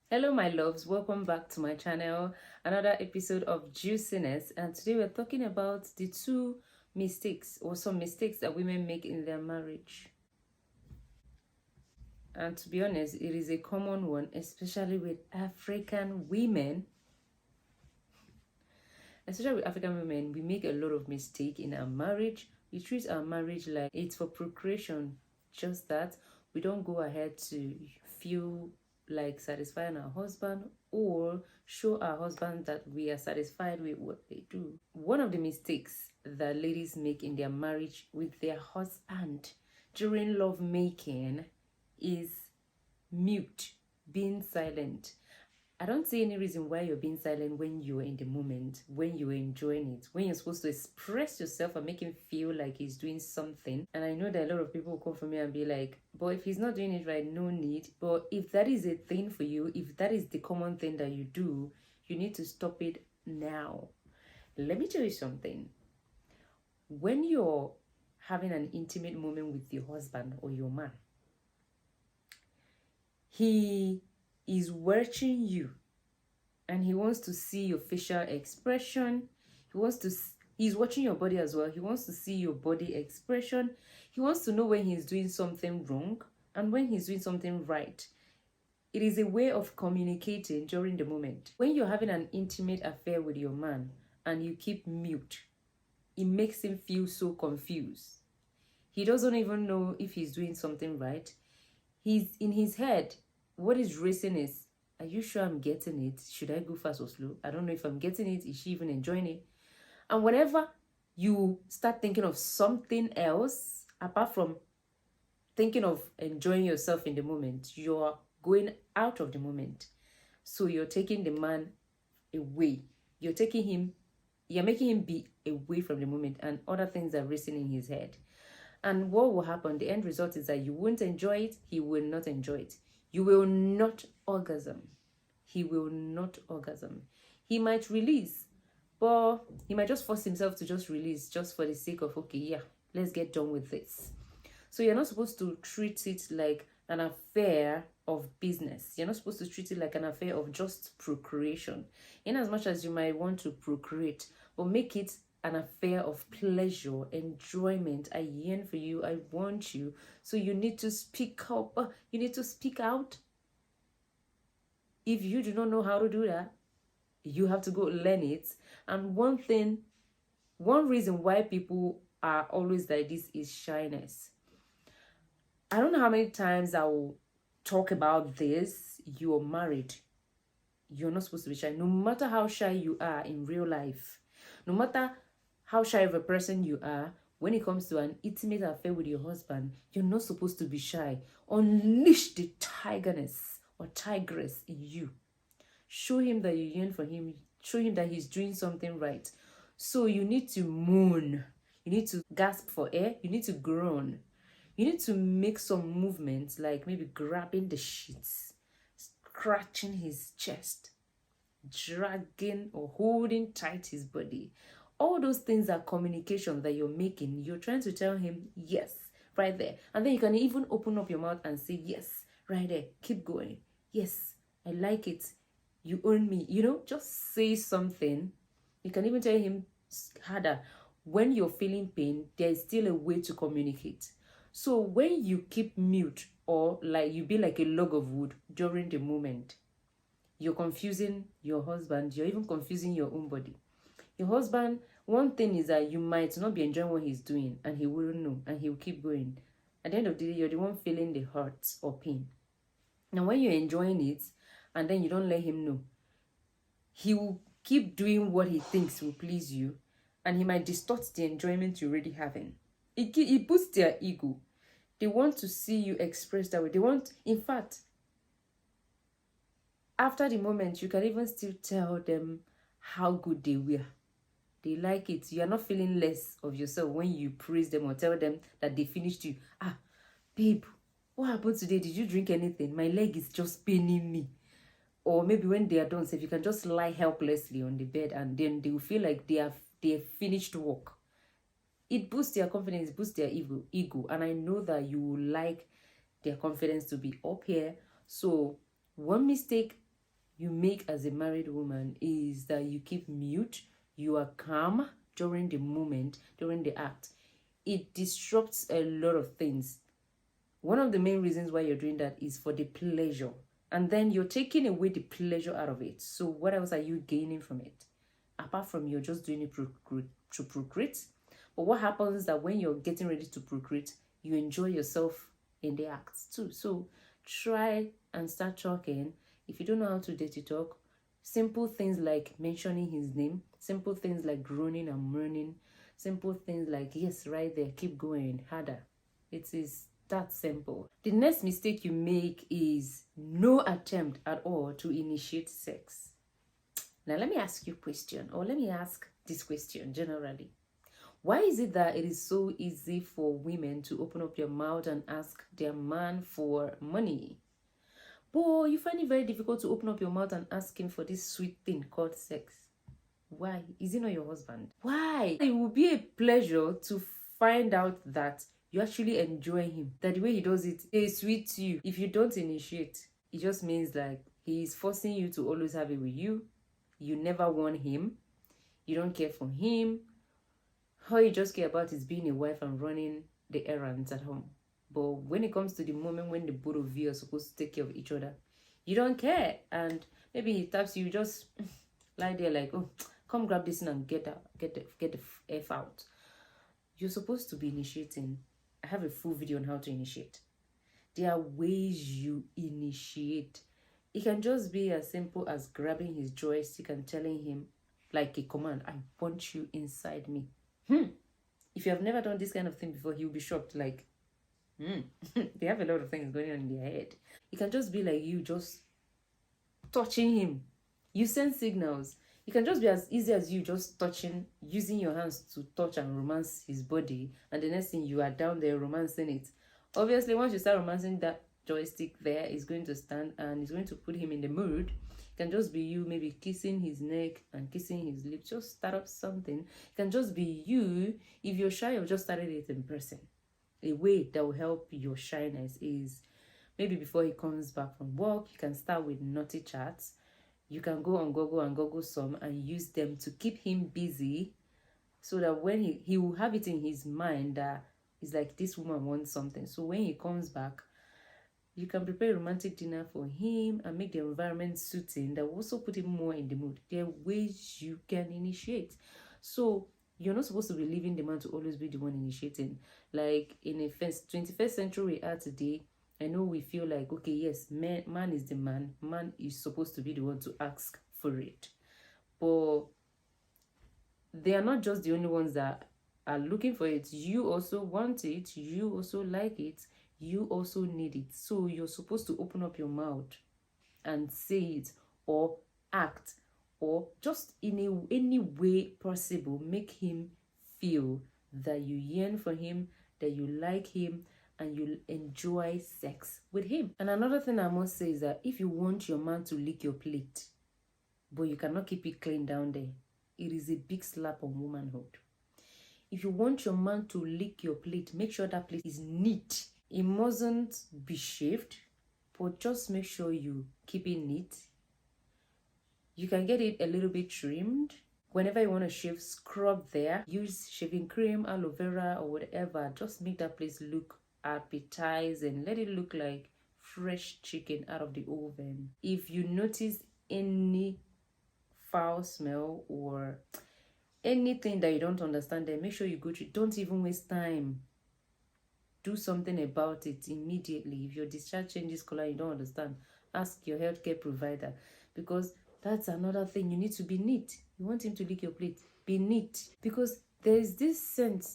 Hello my loves, welcome back to my channel. Another episode of Juiciness, and today we're talking about the two mistakes or some mistakes that women make in their marriage. And to be honest, it is a common one, especially with African women. Especially with African women, we make a lot of mistake in our marriage. We treat our marriage like it's for procreation, just that we don't go ahead to feel like satisfying our husband or show our husband that we are satisfied with what they do. One of the mistakes that ladies make in their marriage with their husband during love making is mute, being silent. I don't see any reason why you're being silent when you're in the moment, when you're enjoying it, when you're supposed to express yourself and make him feel like he's doing something. And I know that a lot of people will come for me and be like, but if he's not doing it right, no need. But if that is a thing for you, if that is the common thing that you do, you need to stop it now. Let me tell you something. When you're having an intimate moment with your husband or your man, he is watching you and he wants to see your facial expression. He's watching your body as well. He wants to see your body expression. He wants to know when he's doing something wrong and when he's doing something right. It is a way of communicating during the moment. When you're having an intimate affair with your man and you keep mute, it makes him feel so confused. He doesn't even know if he's doing something right. He's in his head. What is racing is, are you sure I'm getting it? Should I go fast or slow? I don't know if I'm getting it. Is she even enjoying it? And whenever you start thinking of something else, apart from thinking of enjoying yourself in the moment, you're going out of the moment. So you're taking the man away. You're making him be away from the moment, and other things are racing in his head. And what will happen? The end result is that you won't enjoy it. He will not enjoy it. You will not orgasm. He will not orgasm. He might release, but he might just force himself to just release just for the sake of, okay, yeah, let's get done with this. So you're not supposed to treat it like an affair of business. You're not supposed to treat it like an affair of just procreation. In as much as you might want to procreate, but make it an affair of pleasure, enjoyment. I yearn for you. I want you. So you need to speak up. You need to speak out. If you do not know how to do that, you have to go learn it. And one reason why people are always like this is shyness. I don't know how many times I will talk about this. You're married. You're not supposed to be shy. No matter how shy you are in real life, no matter how shy of a person you are, when it comes to an intimate affair with your husband, you're not supposed to be shy. Unleash the tigerness or tigress in you. Show him that you yearn for him. Show him that he's doing something right. So you need to moan. You need to gasp for air. You need to groan. You need to make some movements, like maybe grabbing the sheets, scratching his chest, dragging or holding tight his body. All those things are communication that you're making. You're trying to tell him, yes, right there. And then you can even open up your mouth and say, yes, right there. Keep going. Yes, I like it. You own me. Just say something. You can even tell him harder. When you're feeling pain, there's still a way to communicate. So when you keep mute or like you be like a log of wood during the moment, you're confusing your husband. You're even confusing your own body. Your husband, one thing is that you might not be enjoying what he's doing and he wouldn't know and he'll keep going. At the end of the day, you're the one feeling the hurt or pain. Now, when you're enjoying it and then you don't let him know, he will keep doing what he thinks will please you and he might distort the enjoyment you're already having. It boosts their ego. They want to see you express that way. In fact, after the moment, you can even still tell them how good they were. They like it. You are not feeling less of yourself when you praise them or tell them that they finished you. Babe, what happened today? Did you drink anything? My leg is just paining me. Or maybe when they are done, so if you can just lie helplessly on the bed and then they will feel like they have finished work. It boosts their confidence, boosts their ego. And I know that you will like their confidence to be up here. So one mistake you make as a married woman is that you keep mute, you are calm during the moment, during the act. It disrupts a lot of things. One of the main reasons why you're doing that is for the pleasure. And then you're taking away the pleasure out of it. So what else are you gaining from it? Apart from you're just doing it to procreate. But what happens is that when you're getting ready to procreate, you enjoy yourself in the act too. So try and start talking. If you don't know how to dirty talk, simple things like mentioning his name, simple things like groaning and moaning, simple things like, yes, right there, keep going, harder. It is that simple. The next mistake you make is no attempt at all to initiate sex. Now, let me ask you a question, or let me ask this question generally. Why is it that it is so easy for women to open up their mouth and ask their man for money? But you find it very difficult to open up your mouth and ask him for this sweet thing called sex. Why? Is he not your husband? Why? It will be a pleasure to find out that you actually enjoy him, that the way he does it is sweet to you. If you don't initiate, it just means like he is forcing you to always have it with you. You never want him. You don't care for him. All you just care about is being a wife and running the errands at home. But when it comes to the moment when the both of you are supposed to take care of each other, you don't care. And maybe he taps you, just lie there like, oh, come grab this thing and get the F out. You're supposed to be initiating. I have a full video on how to initiate. There are ways you initiate. It can just be as simple as grabbing his joystick and telling him, like a command, I want you inside me. If you have never done this kind of thing before, you'll be shocked. Like, they have a lot of things going on in their head. It can just be like you just touching him. You send signals. It can just be as easy as you just touching, using your hands to touch and romance his body, and the next thing you are down there romancing it. Obviously, once you start romancing, that joystick there is going to stand and it's going to put him in the mood. It can just be you maybe kissing his neck and kissing his lips. Just start up something. It can just be you. If you're shy, you've just started it in person. A way that will help your shyness is maybe before he comes back from work, you can start with naughty chats. You can go on Google and Google some and use them to keep him busy, so that when he will have it in his mind that it's like this woman wants something. So when he comes back, you can prepare a romantic dinner for him and make the environment suiting that will also put him more in the mood. There are ways you can initiate. So you're not supposed to be leaving the man to always be the one initiating. Like in a 21st century we are today, I know we feel like, okay, yes, man is the man. Man is supposed to be the one to ask for it. But they are not just the only ones that are looking for it. You also want it. You also like it. You also need it. So you're supposed to open up your mouth and say it, or act, or just in any way possible, make him feel that you yearn for him, that you like him, and you enjoy sex with him. And another thing I must say is that if you want your man to lick your plate, but you cannot keep it clean down there, it is a big slap on womanhood. If you want your man to lick your plate, make sure that plate is neat. It mustn't be shaved, but just make sure you keep it neat. You can get it a little bit trimmed. Whenever you want to shave, scrub there. Use shaving cream, aloe vera, or whatever. Just make that place look appetizing. Let it look like fresh chicken out of the oven. If you notice any foul smell or anything that you don't understand, then make sure you go to it. Don't even waste time. Do something about it immediately. If your discharge changes color and you don't understand, ask your healthcare provider, because that's another thing. You need to be neat. You want him to lick your plate, be neat, because there is this scent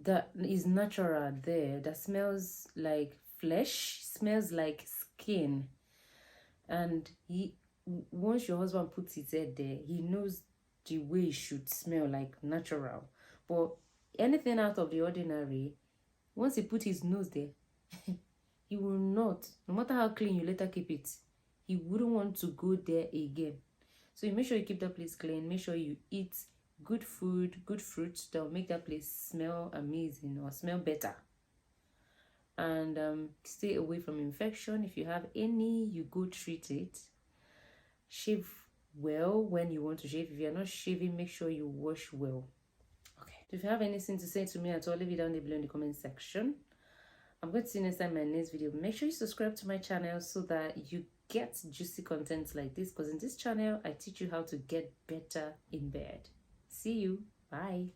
that is natural there that smells like flesh, smells like skin, and once your husband puts his head there, he knows the way it should smell, like natural. But anything out of the ordinary, once he put his nose there, he will not, no matter how clean you later keep it, he wouldn't want to go there again. So you make sure you keep that place clean. Make sure you eat good food, good fruits that will make that place smell amazing or smell better. And stay away from infection. If you have any, you go treat it. shave well when you want to shave. If you're not shaving, make sure you wash well. Okay, if you have anything to say to me at all, leave it down there below in the comment section. I'm going to see you next time in my next video. Make sure you subscribe to my channel so that you get juicy content like this, because in this channel I teach you how to get better in bed. See you. Bye.